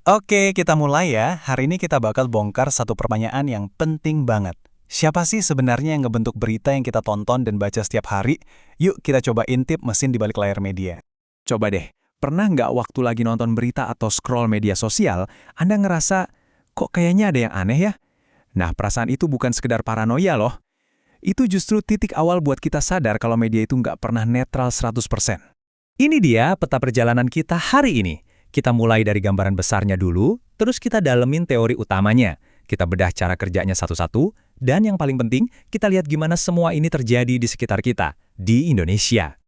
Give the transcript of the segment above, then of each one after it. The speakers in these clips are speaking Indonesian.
Oke, kita mulai ya. Hari ini kita bakal bongkar satu pertanyaan yang penting banget. Siapa sih sebenarnya yang ngebentuk berita yang kita tonton dan baca setiap hari? Yuk kita coba intip mesin di balik layar media. Coba deh, pernah nggak waktu lagi nonton berita atau scroll media sosial, Anda ngerasa, kok kayaknya ada yang aneh ya? Nah, perasaan itu bukan sekedar paranoia loh. Itu justru titik awal buat kita sadar kalau media itu nggak pernah netral 100%. Ini dia peta perjalanan kita hari ini. Kita mulai dari gambaran besarnya dulu, terus kita dalemin teori utamanya. Kita bedah cara kerjanya satu-satu, dan yang paling penting, kita lihat gimana semua ini terjadi di sekitar kita, di Indonesia.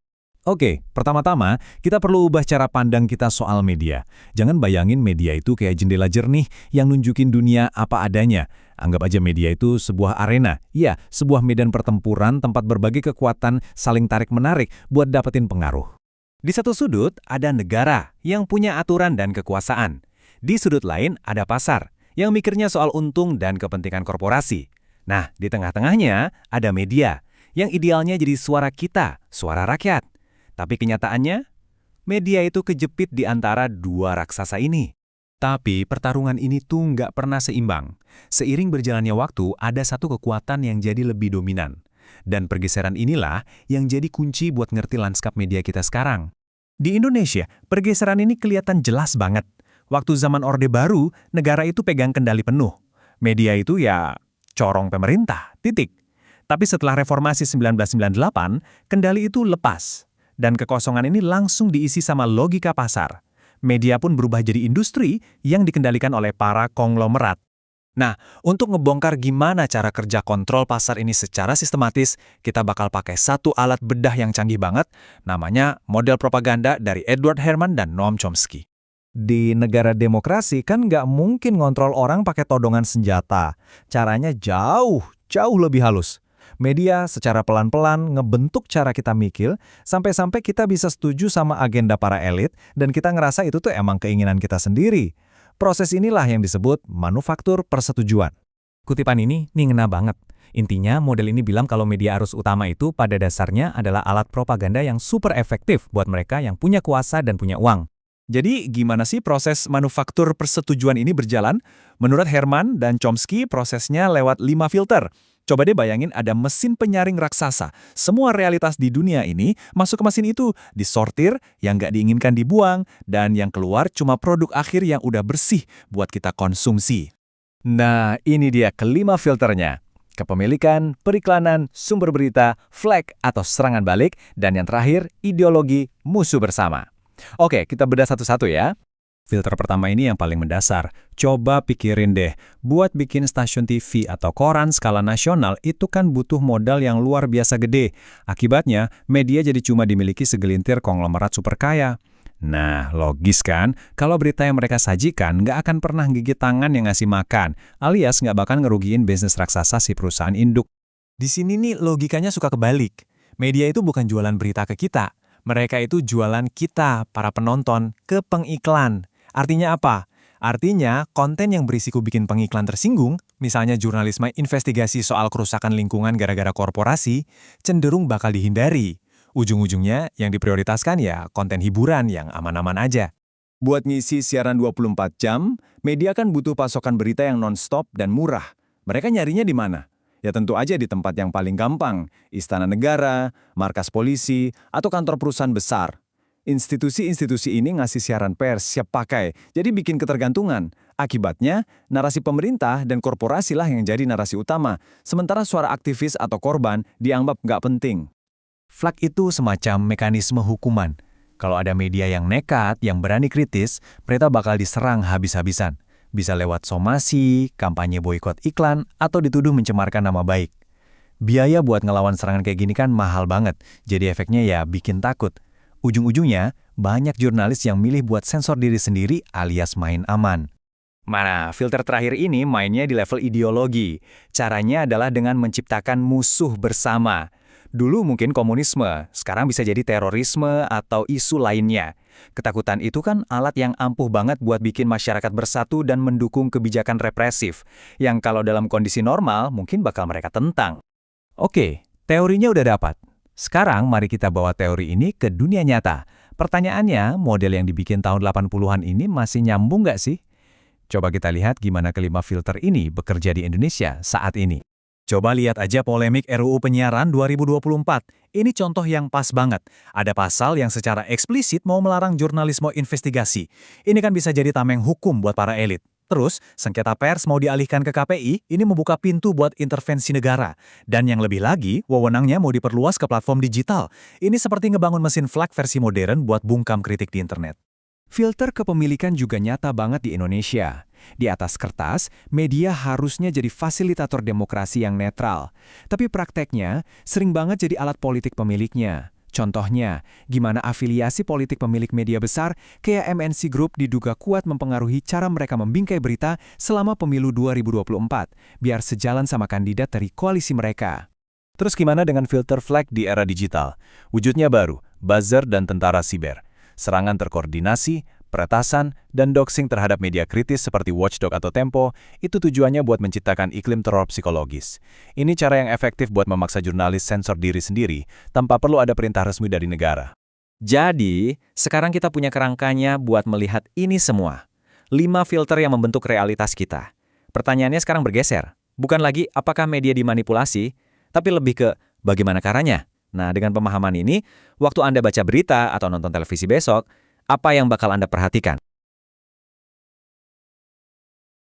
Oke, pertama-tama, kita perlu ubah cara pandang kita soal media. Jangan bayangin media itu kayak jendela jernih yang nunjukin dunia apa adanya. Anggap aja media itu sebuah arena. Ya, sebuah medan pertempuran tempat berbagai kekuatan saling tarik-menarik buat dapetin pengaruh. Di satu sudut, ada negara yang punya aturan dan kekuasaan. Di sudut lain, ada pasar yang mikirnya soal untung dan kepentingan korporasi. Nah, di tengah-tengahnya, ada media yang idealnya jadi suara kita, suara rakyat. Tapi kenyataannya, media itu kejepit di antara dua raksasa ini. Tapi pertarungan ini tuh nggak pernah seimbang. Seiring berjalannya waktu, ada satu kekuatan yang jadi lebih dominan. Dan pergeseran inilah yang jadi kunci buat ngerti lanskap media kita sekarang. Di Indonesia, pergeseran ini kelihatan jelas banget. Waktu zaman Orde Baru, negara itu pegang kendali penuh. Media itu ya corong pemerintah, titik. Tapi setelah reformasi 1998, kendali itu lepas. Dan kekosongan ini langsung diisi sama logika pasar. Media pun berubah jadi industri yang dikendalikan oleh para konglomerat. Nah, untuk ngebongkar gimana cara kerja kontrol pasar ini secara sistematis, kita bakal pakai satu alat bedah yang canggih banget, namanya model propaganda dari Edward Herman dan Noam Chomsky. Di negara demokrasi kan nggak mungkin ngontrol orang pakai todongan senjata. Caranya jauh lebih halus. Media secara pelan-pelan ngebentuk cara kita mikir, sampai-sampai kita bisa setuju sama agenda para elit, dan kita ngerasa itu tuh emang keinginan kita sendiri. Proses inilah yang disebut manufaktur persetujuan. Kutipan ini ngena banget. Intinya, model ini bilang kalau media arus utama itu pada dasarnya adalah alat propaganda yang super efektif buat mereka yang punya kuasa dan punya uang. Jadi, gimana sih proses manufaktur persetujuan ini berjalan? Menurut Herman dan Chomsky, prosesnya lewat 5 filter. Coba deh bayangin ada mesin penyaring raksasa. Semua realitas di dunia ini masuk ke mesin itu, disortir, yang nggak diinginkan dibuang, dan yang keluar cuma produk akhir yang udah bersih buat kita konsumsi. Nah, ini dia kelima filternya. Kepemilikan, periklanan, sumber berita, flag atau serangan balik, dan yang terakhir, ideologi musuh bersama. Oke, kita bedah satu-satu ya. Filter pertama ini yang paling mendasar. Coba pikirin deh, buat bikin stasiun TV atau koran skala nasional itu kan butuh modal yang luar biasa gede. Akibatnya, media jadi cuma dimiliki segelintir konglomerat super kaya. Nah, logis kan? Kalau berita yang mereka sajikan nggak akan pernah gigit tangan yang ngasih makan, alias nggak bakal ngerugiin bisnis raksasa si perusahaan induk. Di sini nih logikanya suka kebalik. Media itu bukan jualan berita ke kita. Mereka itu jualan kita, para penonton, ke pengiklan. Artinya apa? Artinya, konten yang berisiko bikin pengiklan tersinggung, misalnya jurnalisme investigasi soal kerusakan lingkungan gara-gara korporasi, cenderung bakal dihindari. Ujung-ujungnya, yang diprioritaskan ya konten hiburan yang aman-aman aja. Buat ngisi siaran 24 jam, media kan butuh pasokan berita yang non-stop dan murah. Mereka nyarinya di mana? Ya tentu aja di tempat yang paling gampang, istana negara, markas polisi, atau kantor perusahaan besar. Institusi-institusi ini ngasih siaran pers siap pakai, jadi bikin ketergantungan. Akibatnya, narasi pemerintah dan korporasi lah yang jadi narasi utama, sementara suara aktivis atau korban dianggap nggak penting. Flag itu semacam mekanisme hukuman. Kalau ada media yang nekat, yang berani kritis, mereka bakal diserang habis-habisan. Bisa lewat somasi, kampanye boikot iklan, atau dituduh mencemarkan nama baik. Biaya buat ngelawan serangan kayak gini kan mahal banget, jadi efeknya ya bikin takut. Ujung-ujungnya, banyak jurnalis yang milih buat sensor diri sendiri alias main aman. Mana, filter terakhir ini mainnya di level ideologi. Caranya adalah dengan menciptakan musuh bersama. Dulu mungkin komunisme, sekarang bisa jadi terorisme atau isu lainnya. Ketakutan itu kan alat yang ampuh banget buat bikin masyarakat bersatu dan mendukung kebijakan represif, yang kalau dalam kondisi normal mungkin bakal mereka tentang. Oke, teorinya udah dapat. Sekarang mari kita bawa teori ini ke dunia nyata. Pertanyaannya, model yang dibikin tahun 80-an ini masih nyambung nggak sih? Coba kita lihat gimana kelima filter ini bekerja di Indonesia saat ini. Coba lihat aja polemik RUU Penyiaran 2024. Ini contoh yang pas banget. Ada pasal yang secara eksplisit mau melarang jurnalisme investigasi. Ini kan bisa jadi tameng hukum buat para elit. Terus, sengketa pers mau dialihkan ke KPI, ini membuka pintu buat intervensi negara. Dan yang lebih lagi, wewenangnya mau diperluas ke platform digital. Ini seperti ngebangun mesin flag versi modern buat bungkam kritik di internet. Filter kepemilikan juga nyata banget di Indonesia. Di atas kertas, media harusnya jadi fasilitator demokrasi yang netral. Tapi prakteknya, sering banget jadi alat politik pemiliknya. Contohnya, gimana afiliasi politik pemilik media besar kayak MNC Group diduga kuat mempengaruhi cara mereka membingkai berita selama pemilu 2024, biar sejalan sama kandidat dari koalisi mereka. Terus gimana dengan filter flag di era digital? Wujudnya baru, buzzer dan tentara siber. Serangan terkoordinasi, peretasan, dan doxing terhadap media kritis seperti Watchdog atau Tempo, itu tujuannya buat menciptakan iklim teror psikologis. Ini cara yang efektif buat memaksa jurnalis sensor diri sendiri, tanpa perlu ada perintah resmi dari negara. Jadi, sekarang kita punya kerangkanya buat melihat ini semua. 5 filter yang membentuk realitas kita. Pertanyaannya sekarang bergeser. Bukan lagi apakah media dimanipulasi, tapi lebih ke bagaimana caranya. Nah, dengan pemahaman ini, waktu Anda baca berita atau nonton televisi besok, apa yang bakal Anda perhatikan?